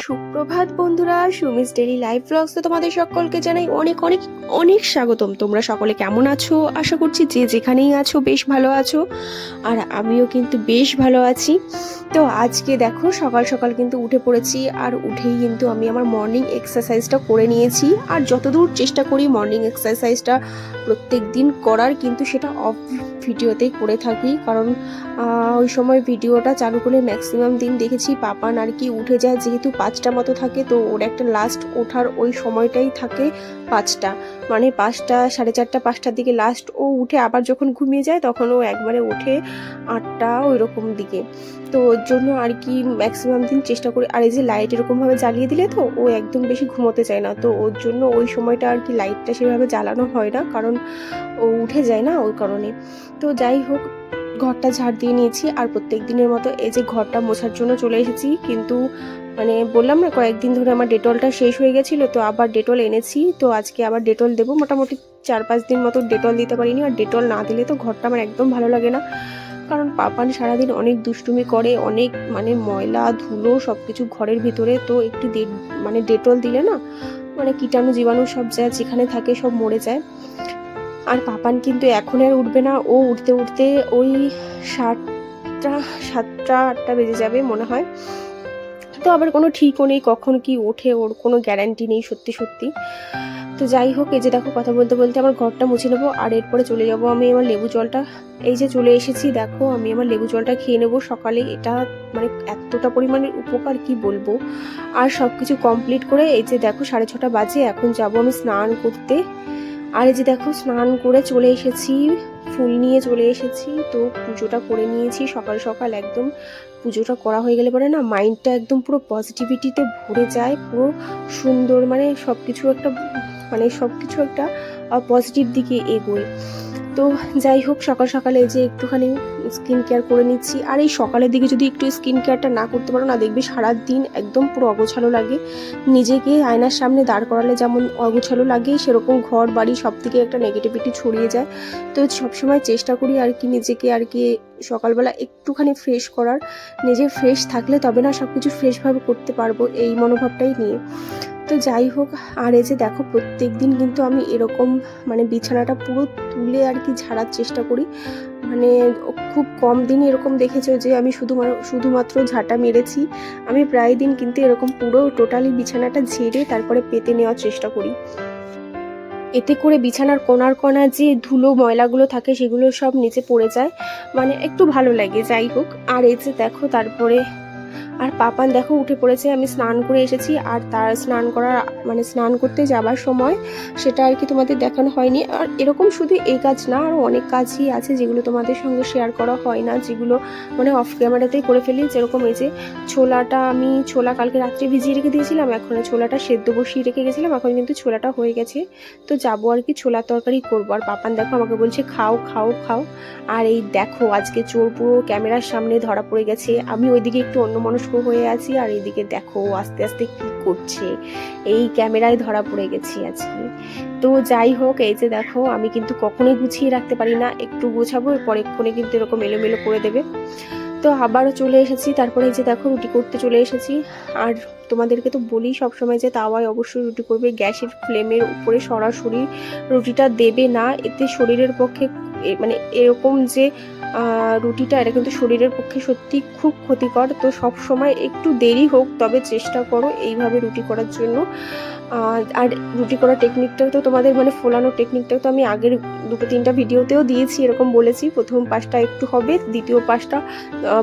সুপ্রভাত বন্ধুরা, Sumi's daily live ব্লগসে তোমাদের সকলকে জানাই অনেক অনেক অনেক স্বাগতম। তোমরা সকলে কেমন আছো? আশা করছি যে যেখানেই আছো বেশ ভালো আছো, আর আমিও কিন্তু বেশ ভালো আছি। তো আজকে দেখো সকাল সকাল কিন্তু উঠে পড়েছি, আর উঠেই কিন্তু আমি আমার মর্নিং এক্সারসাইজটা করে নিয়েছি। আর যতদূর চেষ্টা করি মর্নিং এক্সারসাইজটা প্রত্যেক দিন করার, কিন্তু সেটা অফ ভিডিওতেই করে থাকি, কারণ ওই সময় ভিডিওটা চালু করলে ম্যাক্সিমাম দিন দেখেছি পাপান আর কি উঠে যায়, যেহেতু 5টা মতো থাকে, তো ওর একটা লাস্ট ওঠার ওই সময়টাই থাকে 5টা, মানে 5টা 4:30 5টার দিকে লাস্ট ও উঠে। আবার যখন ঘুমিয়ে যায় তখন ও একবারে ওঠে 8টা ওই রকম দিকে। তো ওর জন্য আর কি ম্যাক্সিমাম দিন চেষ্টা করি। আর এই যে লাইট এরকমভাবে জ্বালিয়ে দিলে তো ও একদম বেশি ঘুমোতে চায় না, তো ওর জন্য ওই সময়টা আর কি লাইটটা সেভাবে জ্বালানো হয় না, কারণ ও উঠে যায় না ওই কারণে। তো যাই হোক, ঘরটা ঝাড় দিয়ে নিয়েছি, আর প্রত্যেক দিনের মতো এই যে ঘরটা মোছার জন্য চলে এসেছি। কিন্তু মানে বললাম না কয়েকদিন ধরে আমার ডেটলটা শেষ হয়ে গেছিলো, তো আবার ডেটল এনেছি। তো আজকে আবার ডেটল দেবো, মোটামুটি 4-5 দিন মতো ডেটল দিতে পারিনি। আর ডেটল না দিলে তো ঘরটা আমার একদম ভালো লাগে না, কারণ পাপান সারাদিন অনেক দুষ্টুমি করে, অনেক মানে ময়লা ধুলো সব কিছু ঘরের ভিতরে। তো একটু মানে ডেটল দিলে না, মানে কীটাণু জীবাণু সব যা যেখানে থাকে সব মরে যায়। আর পাপান কিন্তু এখন আর উঠবে না, ও উঠতে উঠতে ওই 7টা 8টা বেজে যাবে মনে হয়। তো আবার কোনো ঠিকও নেই কখন কি ওঠে, ওর কোনো গ্যারান্টি নেই সত্যি সত্যি। তো যাই হোক, এই যে দেখো কথা বলতে বলতে আমার ঘরটা মুছে নেবো, আর এরপরে চলে যাব আমি আমার লেবু জলটা। এই যে চলে এসেছি, দেখো আমি আমার লেবু জলটা খেয়ে নেবো সকালে। এটা মানে এতটা পরিমাণের উপকার কি বলবো। আর সব কিছু কমপ্লিট করে এই যে দেখো 6:30 বাজে, এখন যাব আমি স্নান করতে। আর এই যে দেখো স্নান করে চলে এসেছি, ফুল নিয়ে চলে এসেছি। তো পুজোটা করে নিয়েছি সকাল সকাল একদম। পুজোটা করা হয়ে গেলে পরে না মাইন্ডটা একদম পুরো পজিটিভিটিতে ভরে যায়, পুরো সুন্দর, মানে সব কিছু একটা পজিটিভ দিকে এগোয়। তো যাই হোক, সকাল সকালে এই যে একটুখানি স্কিন কেয়ার করে নিচ্ছি। আর এই সকালের দিকে যদি একটু স্কিন কেয়ারটা না করতে পারো না, দেখবে সারাদিন একদম পুরো অগোছালো লাগে। নিজেকে আয়নার সামনে দাঁড় করালে যেমন অগোছালো লাগে, সেরকম ঘর বাড়ি সব থেকে একটা নেগেটিভিটি ছড়িয়ে যায়। তো সবসময় চেষ্টা করি আর কি নিজেকে আর কি সকালবেলা একটুখানি ফ্রেশ করার। নিজে ফ্রেশ থাকলে তবে না সব কিছু ফ্রেশভাবে করতে পারবো, এই মনোভাবটাই নিয়ে। তো যাই হোক, আর এই যে দেখো প্রত্যেক দিন কিন্তু আমি এরকম মানে বিছানাটা পুরো তুলে আর কি ঝাড়ার চেষ্টা করি। মানে খুব কম দিনই এরকম দেখেছো যে আমি শুধুমাত্র ঝাঁটা মেরেছি। আমি প্রায় দিন কিন্তু এরকম পুরো টোটালি বিছানাটা ঝেড়ে তারপরে পেতে নেওয়ার চেষ্টা করি। এতে করে বিছানার কোণার কোণা যে ধুলো ময়লাগুলো থাকে সেগুলো সব নিচে পড়ে যায়, মানে একটু ভালো লাগে। যাই হোক, আর এই যে দেখো তারপরে আর পাপান দেখো উঠে পড়েছে। আমি স্নান করে এসেছি, আর তার স্নান করতে যাবার সময় সেটা আর কি তোমাদের দেখানো হয়নি। আর এরকম শুধু এই কাজ না, আরও অনেক কাজই আছে যেগুলো তোমাদের সঙ্গে শেয়ার করা হয় না, যেগুলো মানে অফ ক্যামেরাতেই করে ফেলি। যেরকম এই যে আমি ছোলা কালকে রাত্রে ভিজিয়ে রেখে দিয়েছিলাম, এখন ছোলাটা সেদ্ধ বসিয়ে রেখে গেছিলাম, এখন কিন্তু ছোলাটা হয়ে গেছে। তো যাবো আর কি ছোলার তরকারি করবো। আর পাপান দেখো আমাকে বলছে খাও খাও খাও। আর এই দেখো আজকে চোর পুরো ক্যামেরার সামনে ধরা পড়ে গেছে। আমি ওইদিকে একটু অন্যমনস্ক হয়ে আছি, আর এইদিকে দেখো আস্তে আস্তে কি করছে, এই ক্যামেরায় ধরা পড়ে গেছি আজকে। তো যাই হোক, এই যে দেখো আমি কিন্তু কখনোই গুছিয়ে রাখতে পারি না, একটু গোছাবো এরপর এক্ষুনি কিন্তু এরকম এলোমেলো করে দেবে। তো আবারও চলে এসেছি, তারপরে এই যে দেখো রুটি করতে চলে এসেছি। আর তোমাদেরকে তো বলি সবসময় যে তাওয়ায় অবশ্যই রুটি করবে, গ্যাসের ফ্লেমের উপরে সরাসরি রুটিটা দেবে না, এতে শরীরের পক্ষে মানে এরকম যে রুটিটা এটা কিন্তু শরীরের পক্ষে সত্যি খুব ক্ষতিকর। তো সব সময় একটু দেরি হোক তবে চেষ্টা করো এইভাবে রুটি করার জন্য। আর রুটি করার টেকনিকটাও তো তোমাদের মানে ফোলানোর টেকনিকটাও তো আমি আগের 2-3টা ভিডিওতেও দিয়েছি, এরকম বলেছি প্রথম পাশটা একটু হবে, দ্বিতীয় পাশটা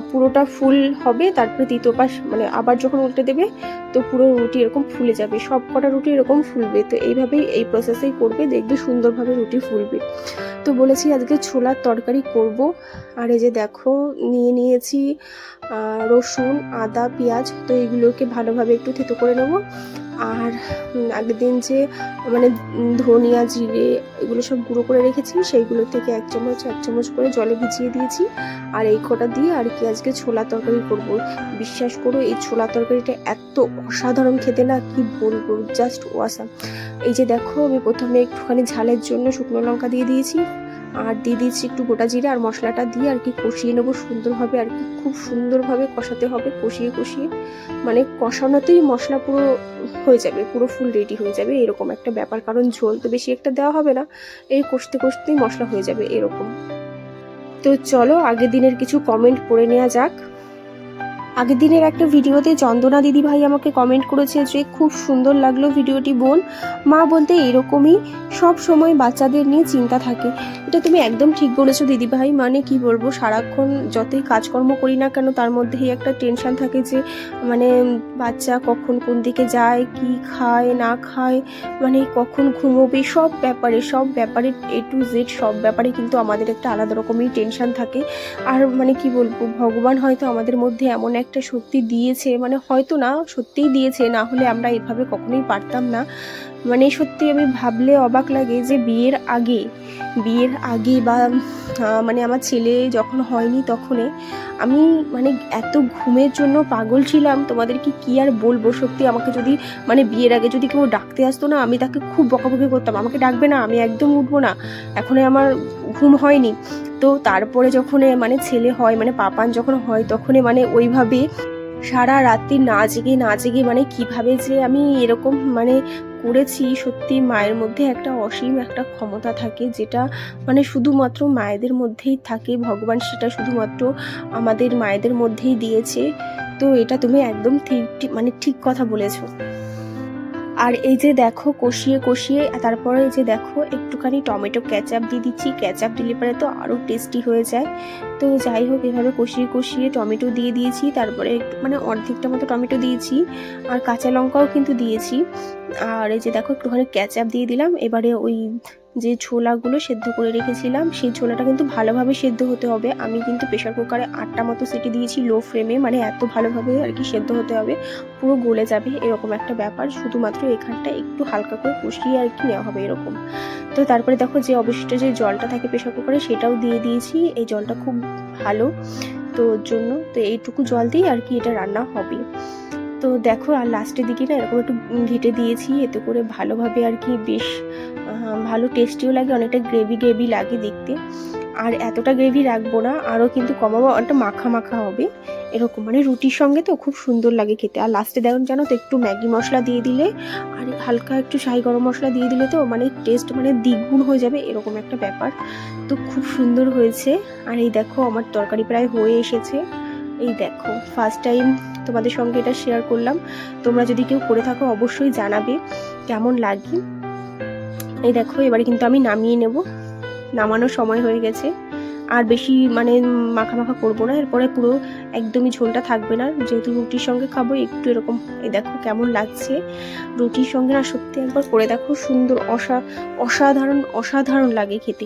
পুরোটা ফুল হবে, তারপরে তৃতীয় পাশ মানে আবার যখন উল্টে দেবে তো পুরো রুটি এরকম ফুলে যাবে, সব কটা রুটি এরকম ফুলবে। তো এইভাবেই এই প্রসেসেই করবে, দেখবে সুন্দরভাবে রুটি ফুলবে। তো বলেছি আজকে ছোলার তরকারি করব। আর এই যে দেখো নিয়েছি রসুন আদা পেঁয়াজ, তো এইগুলোকে ভালোভাবে একটু থেতো করে নেব। আর আগের দিন যে মানে ধনিয়া জিরে এগুলো সব গুঁড়ো করে রেখেছি, সেইগুলো থেকে 1 চামচ করে জলে ভিজিয়ে দিয়েছি। আর এই কটা দিয়ে আর কি আজকে ছোলা তরকারি করব। বিশ্বাস করো এই ছোলা তরকারিটা এত অসাধারণ খেতে না, কি বলবো, জাস্ট ওয়াসাম। এই যে দেখো আমি প্রথমে একটুখানি ঝালের জন্য শুকনো লঙ্কা দিয়ে দিয়েছি, আর দিয়ে দিচ্ছি একটু গোটা জিরে, আর মশলাটা দিয়ে আর কি কষিয়ে নেবো সুন্দরভাবে, আর কি খুব সুন্দরভাবে কষাতে হবে, কষিয়ে কষিয়ে মানে কষানোতেই মশলা পুরো হয়ে যাবে, পুরো ফুল রেডি হয়ে যাবে এরকম একটা ব্যাপার। কারণ ঝোল তো বেশি একটা দেওয়া হবে না, এই কষতে কষতেই মশলা হয়ে যাবে এরকম। তো চলো আগের দিনের কিছু কমেন্ট পড়ে নেওয়া যাক। আগের দিনের একটা ভিডিওতে চন্দনা দিদি ভাই আমাকে কমেন্ট করেছে যে খুব সুন্দর লাগলো ভিডিওটি বোন, মা বলতে এরকমই সব সময় বাচ্চাদের নিয়ে চিন্তা থাকে। এটা তুমি একদম ঠিক বলেছো দিদি ভাই, মানে কি বলবো, সারাক্ষণ যতই কাজকর্ম করি না কেন তার মধ্যেই একটা টেনশন থাকে যে মানে বাচ্চা কখন কোন দিকে যায়, কি খায় না খায়, মানে কখন ঘুমোবে, সব ব্যাপারে A to Z সব ব্যাপারে কিন্তু আমাদের একটা আলাদা রকমের টেনশন থাকে। আর মানে কি বলবো, ভগবান হয়তো আমাদের মধ্যে এমন একটা শক্তি দিয়েছে, মানে হয়তো না সত্যিই দিয়েছে, না হলে আমরা এভাবে কখনোই পারতাম না। মানে সত্যি আমি ভাবলে অবাক লাগে যে বিয়ের আগে বা মানে আমার ছেলে যখন হয়নি তখনই আমি মানে এত ঘুমের জন্য পাগল ছিলাম, তোমাদেরকে কি আর বলবো। সত্যি আমাকে যদি মানে বিয়ের আগে যদি কেউ ডাকতে আসতো না, আমি তাকে খুব বকাবকি করতাম, আমাকে ডাকবে না, আমি একদম উঠবো না, এখন আমার ঘুম হয়নি। তো তারপরে যখন মানে ছেলে হয়, মানে পাপান যখন হয়, তখন মানে ওইভাবে সারা রাত্রি না জেগে মানে কিভাবে যে আমি এরকম মানে করেছি। সত্যি মায়ের মধ্যে একটা অসীম একটা ক্ষমতা থাকে, যেটা মানে শুধুমাত্র মায়েদের মধ্যেই থাকে, ভগবান সেটা শুধুমাত্র আমাদের মায়েদের মধ্যেই দিয়েছে। তো এটা তুমি একদম ঠিক কথা বলেছো। আর এই যে দেখো কষিয়ে কষিয়ে তারপরে এই যে দেখো একটুখানি টমেটো ক্যাচাপ দিয়ে দিচ্ছি, ক্যাচাপ দিলে পরে তো আরও টেস্টি হয়ে যায়। তো যাই হোক এভাবে কষিয়ে কষিয়ে টমেটো দিয়ে দিয়েছি, তারপরে একটু মানে অর্ধেকটা মতো টমেটো দিয়েছি, আর কাঁচা লঙ্কাও কিন্তু দিয়েছি। আর এই যে দেখো একটুখানি ক্যাচাপ দিয়ে দিলাম। এবারে ওই যে ছোলাগুলো সেদ্ধ করে রেখেছিলাম, সেই ছোলাটা কিন্তু ভালোভাবে সেদ্ধ হতে হবে। আমি কিন্তু প্রেশার কুকারে 8টা মতো সিটি দিয়েছি লো ফ্লেমে, মানে এত ভালোভাবে আর কি সেদ্ধ হতে হবে, পুরো গলে যাবে এরকম একটা ব্যাপার। শুধুমাত্র এখানটা একটু হালকা করে কষিয়ে আর কি নেওয়া হবে এরকম। তো তারপরে দেখো যে অবশিষ্ট যে জলটা থাকে প্রেশার কুকারে সেটাও দিয়ে দিয়েছি, এই জলটা খুব ভালো তো ওর জন্য, তো এইটুকু জল দিয়ে আর কি এটা রান্না হবে। তো দেখো আর লাস্টের দিকে না এরকম একটু ঘেটে দিয়েছি, এতে করে ভালোভাবে আর কি বেশ ভালো টেস্টিও লাগে, অনেকটা গ্রেভি লাগে দেখতে। আর এতটা গ্রেভি রাখবো না, আরও কিন্তু কমাবো, অনেকটা মাখা মাখা হবে এরকম, মানে রুটির সঙ্গে তো খুব সুন্দর লাগে খেতে। আর লাস্টে দেখুন জানো তো একটু ম্যাগি মশলা দিয়ে দিলে আর হালকা একটু শাহি গরম মশলা দিয়ে দিলে তো মানে টেস্ট মানে দ্বিগুণ হয়ে যাবে এরকম একটা ব্যাপার। তো খুব সুন্দর হয়েছে। আর এই দেখো আমার তরকারি প্রায় হয়ে এসেছে, এই দেখো ফার্স্ট টাইম তোমাদের সঙ্গে এটা শেয়ার করলাম। তোমরা যদি কেউ করে থাকো অবশ্যই জানাবে কেমন লাগে। এই দেখো এবারে কিন্তু আমি নামিয়ে নেব, নামানোর সময় হয়ে গেছে। আর বেশি মানে মাখা মাখা করবো না, এরপরে পুরো একদমই ঝোলটা থাকবে না, যেহেতু রুটির সঙ্গে খাবো একটু এরকম। এই দেখো কেমন লাগছে রুটির সঙ্গে, না সত্যি একবার করে দেখো, সুন্দর অসাধারণ লাগে খেতে।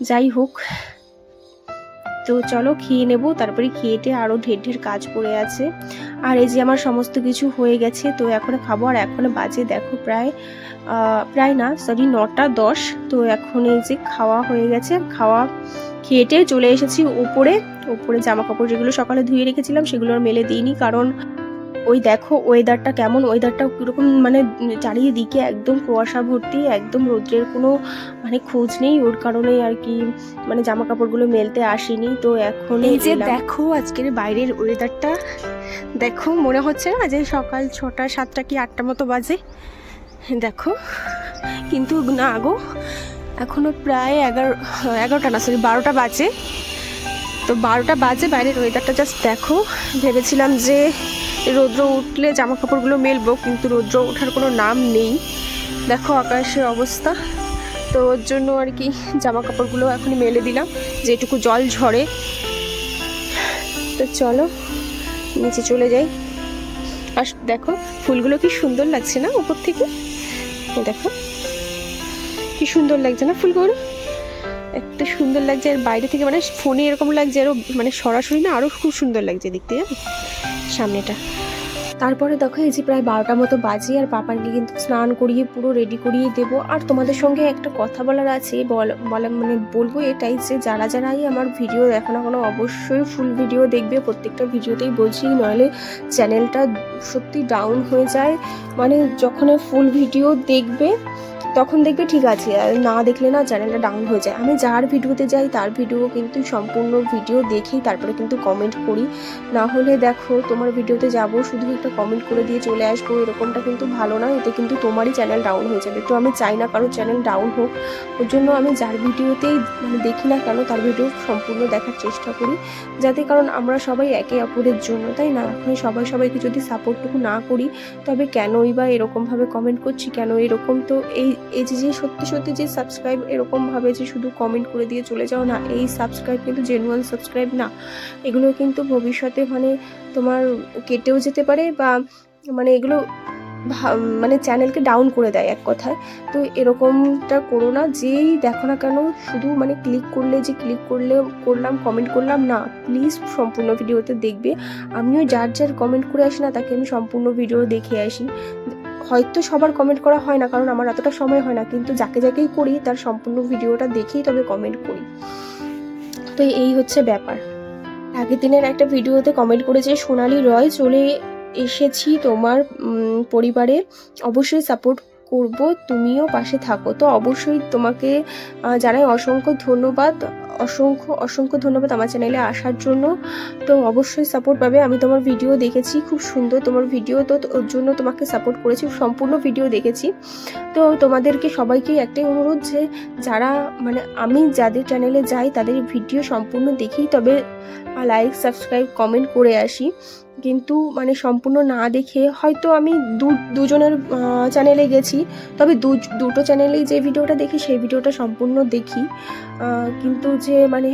যাই হোক তো চলো খেয়ে নেব, তারপরে খেয়েটে আরও ঢের কাজ পড়ে আছে। আর এই যে আমার সমস্ত কিছু হয়ে গেছে, তো এখন খাবো। আর এখন বাজে দেখো প্রায় 9টা 10। তো এখন এই যে খাওয়া হয়ে গেছে, খেয়েটে চলে এসেছি উপরে জামা কাপড় যেগুলো সকালে ধুয়ে রেখেছিলাম সেগুলো আর মেলে দিইনি, কারণ ওই দেখো ওয়েদারটা কেমন, ওয়েদারটা কীরকম মানে চারিদিকে একদম কুয়াশা ভর্তি, একদম রোদ্রের কোনো মানে খোঁজ নেই, ওর কারণেই আর কি মানে জামা কাপড়গুলো মেলতে আসিনি। তো এখন এই যে দেখো আজকের বাইরের ওয়েদারটা দেখো, মনে হচ্ছে না যে সকাল 6টা 7টা কি 8টা মতো বাজে, দেখো কিন্তু না গো, এখনো প্রায় 11টা না 12টা বাজে। তো 12টা বাজে, বাইরের ওয়েদারটা জাস্ট দেখো। ভেবেছিলাম যে রৌদ্র উঠলে জামা কাপড়গুলো মেলবো, কিন্তু রৌদ্র ওঠার কোনো নাম নেই, দেখো আকাশের অবস্থা। তো ওর জন্য আর কি জামা কাপড়গুলো এখন মেলে দিলাম, যেটুকু জল ঝরে। তো চলো নিচে চলে যাই। আর দেখো ফুলগুলো কি সুন্দর লাগছে না উপর থেকে, দেখো কি সুন্দর লাগছে না ফুলগুলো, এত সুন্দর লাগছে। আর বাইরে থেকে মানে ফোনে এরকম লাগছে, আরও মানে সরাসরি না আরও খুব সুন্দর লাগছে দেখতে, জানো সামনেটা। তারপরে দেখো এই যে প্রায় 12টা মতো বাজে, আর পাপাকে কিন্তু স্নান করিয়ে পুরো রেডি করিয়ে দেবো। আর তোমাদের সঙ্গে একটা কথা বলার আছে, মানে বলবো এটাই যে যারাই আমার ভিডিও দেখো না কোনো অবশ্যই ফুল ভিডিও দেখবে, প্রত্যেকটা ভিডিওতেই বলছি, নইলে চ্যানেলটা সত্যি ডাউন হয়ে যায়। মানে যখন ফুল ভিডিও দেখবে তখন দেখবে ঠিক আছে, আর না দেখলে না চ্যানেলটা ডাউন হয়ে যায়। আমি যার ভিডিওতে যাই তার ভিডিও কিন্তু সম্পূর্ণ ভিডিও দেখেই তারপরে কিন্তু কমেন্ট করি। না হলে দেখো তোমার ভিডিওতে যাব শুধু একটা কমেন্ট করে দিয়ে চলে আসবো, এরকমটা কিন্তু ভালো না, এতে কিন্তু তোমারই চ্যানেল ডাউন হয়ে যাবে। তো আমি চাই না কারোর চ্যানেল ডাউন হোক, ওর জন্য আমি যার ভিডিওতেই মানে দেখি না কেন তার ভিডিও সম্পূর্ণ দেখার চেষ্টা করি, যাতে কারণ আমরা সবাই একে অপরের জন্য, তাই না? এখন সবাইকে যদি সাপোর্টটুকু না করি তবে কেনই বা এরকমভাবে কমেন্ট করছি, কেন এরকম? তো এই যে সত্যি যে সাবস্ক্রাইব এরকমভাবে যে শুধু কমেন্ট করে দিয়ে চলে যাও না, এই সাবস্ক্রাইব কিন্তু জেনুয়ান সাবস্ক্রাইব না। এগুলো কিন্তু ভবিষ্যতে মানে তোমার কেটেও যেতে পারে, বা মানে এগুলো মানে চ্যানেলকে ডাউন করে দেয় এক কথায়। তো এরকমটা করো না, যেই দেখো না কেন শুধু মানে ক্লিক করলাম কমেন্ট করলাম না, প্লিজ সম্পূর্ণ ভিডিওতে দেখবে। আমিও যার কমেন্ট করে আসি না তাকে আমি সম্পূর্ণ ভিডিও দেখে আসি। হয়তো সবার কমেন্ট করা হয় না, কারণ আমার এতটা সময় হয় না, কিন্তু যাকেই করি তার সম্পূর্ণ ভিডিওটা দেখেই তবে কমেন্ট করি। তো এই হচ্ছে ব্যাপার। আগের দিনের একটা ভিডিওতে কমেন্ট করেছে সোনালী রয়, চলে এসেছি তোমার পরিবারে, অবশ্যই সাপোর্ট করব, তুমিও পাশে থাকো। তো অবশ্যই তোমাকে জানাই অসংখ্য ধন্যবাদ আমার চ্যানেলে আসার জন্য। তো অবশ্যই সাপোর্ট পাবে। আমি তোমার ভিডিও দেখেছি, খুব সুন্দর তোমার ভিডিও, তো ওর জন্য তোমাকে সাপোর্ট করেছি, সম্পূর্ণ ভিডিও দেখেছি। তো তোমাদেরকে সবাইকেই একটাই অনুরোধ যে যারা মানে আমি যাদের চ্যানেলে যাই তাদের ভিডিও সম্পূর্ণ দেখেই তবে লাইক সাবস্ক্রাইব কমেন্ট করে আসি, কিন্তু মানে সম্পূর্ণ না দেখে হয়তো আমি দুজনের চ্যানেলে গেছি, তবে দুটো চ্যানেলেই যে ভিডিওটা দেখি সেই ভিডিওটা সম্পূর্ণ দেখি, কিন্তু যে মানে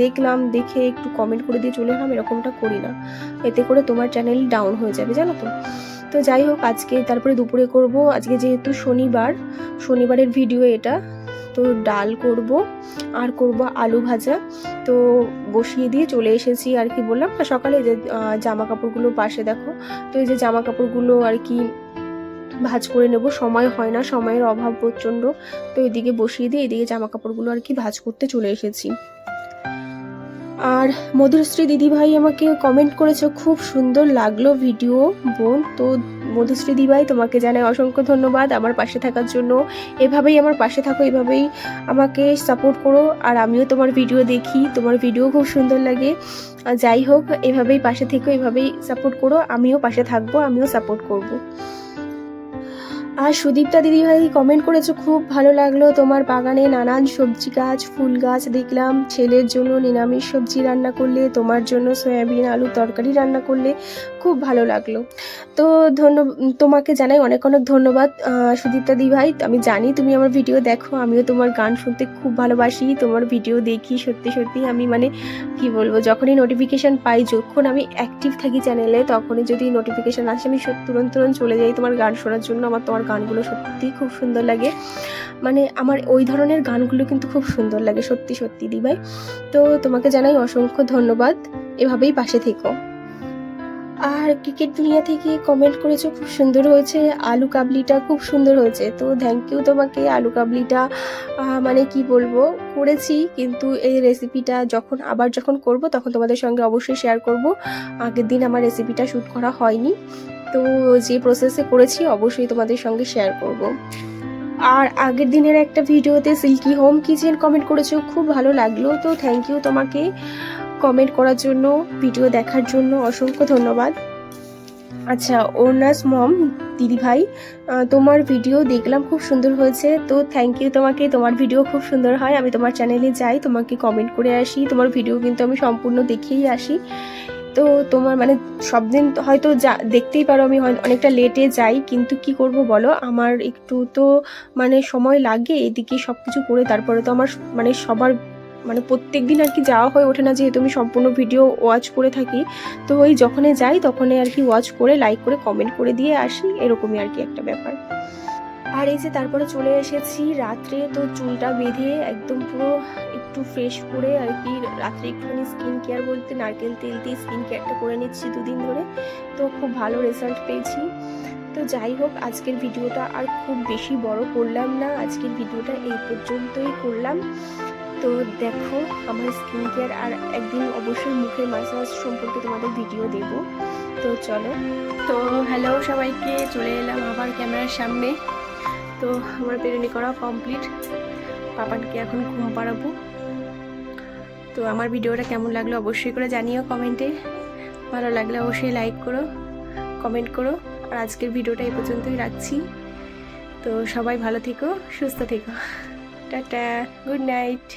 দেখলাম দেখে একটু কমেন্ট করে দিয়ে চলে এলাম এরকমটা করি না, এতে করে তোমার চ্যানেল ডাউন হয়ে যাবে, জানো তো। তো যাই হোক, আজকে তারপরে দুপুরে করব, আজকে যেহেতু শনিবারের ভিডিও এটা, তো ডাল করব আর করব আলু ভাজা। তো বসিয়ে দিয়ে চলে এসেছি আর কি, বললাম না সকালে যে জামা কাপড়গুলো পাশে দেখো, তো এই যে জামা কাপড়গুলো আর কি ভাঁজ করে নেব, সময় হয় না, সময়ের অভাব প্রচণ্ড। তো এদিকে বসিয়ে দিয়ে এদিকে জামা কাপড়গুলো আর কি ভাঁজ করতে চলে এসেছি। আর মধুশ্রী দিদিভাই আমাকে কমেন্ট করেছে, খুব সুন্দর লাগলো ভিডিও বোন। তো মধুশ্রী দিদিভাই তোমাকে জানাই অসংখ্য ধন্যবাদ আমার পাশে থাকার জন্য। এভাবেই আমার পাশে থাকো, এভাবেই আমাকে সাপোর্ট করো, আর আমিও তোমার ভিডিও দেখি, তোমার ভিডিও খুব সুন্দর লাগে। যাই হোক, এভাবেই পাশে থেকো, এভাবেই সাপোর্ট করো, আমিও পাশে থাকবো, আমিও সাপোর্ট করব। আর সুদীপ্তা দিদিভাই কমেন্ট করেছো, খুব ভালো লাগলো তোমার বাগানে নানান সবজি গাছ ফুল গাছ দেখলাম, ছেলের জন্য নিরামিষ সবজি রান্না করলে, তোমার জন্য সয়াবিন আলু তরকারি রান্না করলে, খুব ভালো লাগলো। তো তোমাকে জানাই অনেক ধন্যবাদ সুদীপ্তা দিদিভাই। আমি জানি তুমি আমার ভিডিও দেখো, আমিও তোমার গান শুনতে খুব ভালোবাসি, তোমার ভিডিও দেখি, সত্যি আমি মানে কি বলবো, যখনই নোটিফিকেশান পাই, যখন আমি অ্যাক্টিভ থাকি চ্যানেলে, তখনই যদি নোটিফিকেশান আসে আমি তুরন্ত চলে যাই তোমার গান শোনার জন্য। আমার তোমার গানগুলো সত্যিই খুব সুন্দর লাগে, মানে আমার ওই ধরনের গানগুলো কিন্তু খুব সুন্দর লাগে সত্যি দিদিভাই। তো তোমাকে জানাই অসংখ্য ধন্যবাদ, এভাবেই পাশে থেকো। আর ক্রিকেট দুনিয়া থেকে কমেন্ট করেছো, খুব সুন্দর হয়েছে আলু কাবলিটা, খুব সুন্দর হয়েছে। তো থ্যাংক ইউ তোমাকে। আলু কাবলিটা মানে কি বলবো, করেছি, কিন্তু এই রেসিপিটা যখন করব তখন তোমাদের সঙ্গে অবশ্যই শেয়ার করব। আগের দিন আমার রেসিপিটা শ্যুট করা হয়নি, তো যে প্রসেসে করেছি অবশ্যই তোমাদের সঙ্গে শেয়ার করব। আর আগের দিনের একটা ভিডিওতে সিল্কি হোম কিচেন কমেন্ট করেছো, খুব ভালো লাগলো। তো থ্যাংক ইউ তোমাকে কমেন্ট করার জন্য, ভিডিও দেখার জন্য অসংখ্য ধন্যবাদ। আচ্ছা, ওনাস মম দিদিভাই, তোমার ভিডিও দেখলাম, খুব সুন্দর হয়েছে। তো থ্যাংক ইউ তোমাকে, তোমার ভিডিও খুব সুন্দর হয়। আমি তোমার চ্যানেলে যাই, তোমাকে কমেন্ট করে আসি, তোমার ভিডিও কিন্তু আমি সম্পূর্ণ দেখেই আসি। তো তোমার মানে সব দিন হয়তো দেখতেই পারো আমি অনেকটা লেটে যাই, কিন্তু কি করব বলো, আমার একটু তো মানে সময় লাগে এদিকে সব কিছু করে, তারপরে তো আমার মানে সবার মানে প্রত্যেক দিন আর কি যাওয়া হয়ে ওঠে না, যেহেতু আমি সম্পূর্ণ ভিডিও ওয়াচ করে থাকি। তো ওই যখনই যাই তখনই আর কি ওয়াচ করে লাইক করে কমেন্ট করে দিয়ে আসি, এরকমই আর কি একটা ব্যাপার। আর এই যে তারপরে চলে এসেছি রাত্রে, তো চুলটা বেঁধে একদম পুরো একটু ফ্রেশ করে আর কি, রাত্রে একটুখানি স্কিন কেয়ার বলতে নারকেল তেল দিয়ে স্কিন কেয়ারটা করে নিচ্ছি 2 দিন ধরে, তো খুব ভালো রেজাল্ট পেয়েছি। তো যাই হোক, আজকের ভিডিওটা আর খুব বেশি বড় করলাম না, আজকের ভিডিওটা এই পর্যন্তই করলাম। তো দেখো আমার স্কিন কেয়ার, আর একদিন অবশ্যই মুখের ম্যাসাজ সম্পর্কে তোমাদের ভিডিও দেব। তো চলো, তো হ্যালো সবাইকে, চলে এলাম আবার ক্যামেরার সামনে। তো আমার বেরুনি করা কমপ্লিট, পাপানকে এখন ঘুম পাড়াবো। তো আমার ভিডিওটা কেমন লাগলো অবশ্যই করে জানিও কমেন্টে, ভালো লাগলে অবশ্যই লাইক করো, কমেন্ট করো। আর আজকের ভিডিওটা এই পর্যন্তই রাখছি। তো সবাই ভালো থেকো, সুস্থ থেকো, টাটা, গুড নাইট।